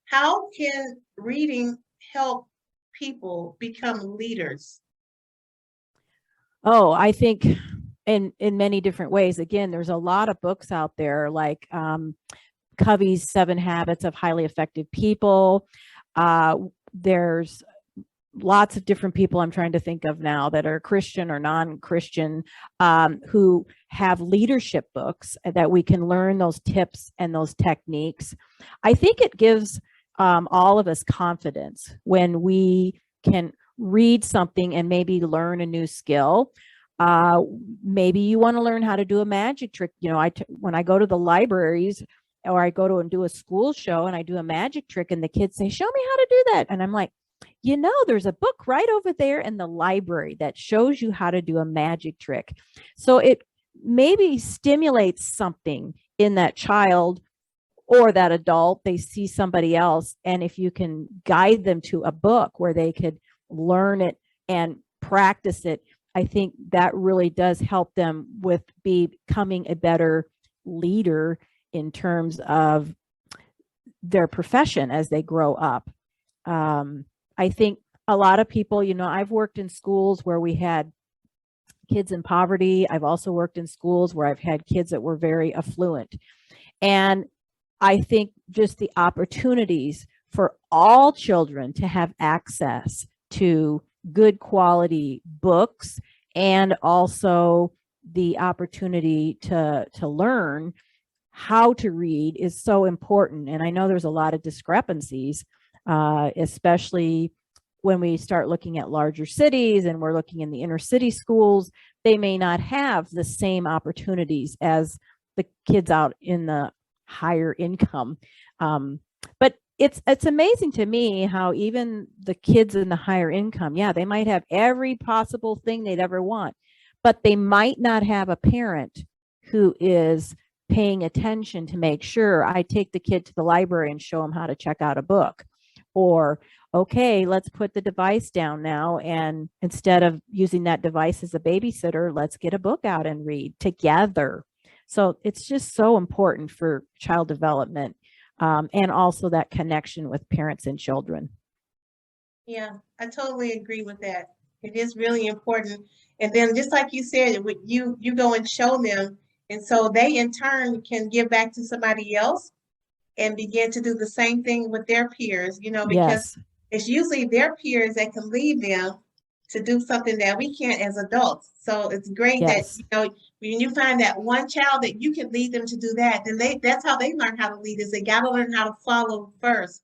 How can reading help people become leaders? Oh, I think in many different ways. Again, there's a lot of books out there like Covey's 7 Habits of Highly Effective People. There's lots of different people I'm trying to think of now that are Christian or non-Christian, who have leadership books that we can learn those tips and those techniques. I think it gives all of us confidence when we can read something and maybe learn a new skill. Uh, Maybe you want to learn how to do a magic trick. When I go to the libraries or I go to and do a school show and I do a magic trick and the kids say, "Show me how to do that." And I'm like, there's a book right over there in the library that shows you how to do a magic trick. So it maybe stimulates something in that child or that adult. They see somebody else. And if you can guide them to a book where they could learn it and practice it, I think that really does help them with becoming a better leader in terms of their profession as they grow up. I think a lot of people, I've worked in schools where we had kids in poverty. I've also worked in schools where I've had kids that were very affluent. And I think just the opportunities for all children to have access to good quality books and also the opportunity to learn how to read is so important. And I know there's a lot of discrepancies, especially when we start looking at larger cities and we're looking in the inner city schools. They may not have the same opportunities as the kids out in the higher income. But it's amazing to me how even the kids in the higher income, yeah, they might have every possible thing they'd ever want, but they might not have a parent who is paying attention to make sure I take the kid to the library and show them how to check out a book. Or, okay, let's put the device down now. And instead of using that device as a babysitter, let's get a book out and read together. So it's just so important for child development, and also that connection with parents and children. Yeah, I totally agree with that. It is really important. And then just like you said, you go and show them, and so they in turn can give back to somebody else and begin to do the same thing with their peers, because Yes. it's usually their peers that can lead them to do something that we can't as adults. So it's great that, Yes. when you find that one child that you can lead them to do that, then that's how they learn how to lead is they got to learn how to follow first.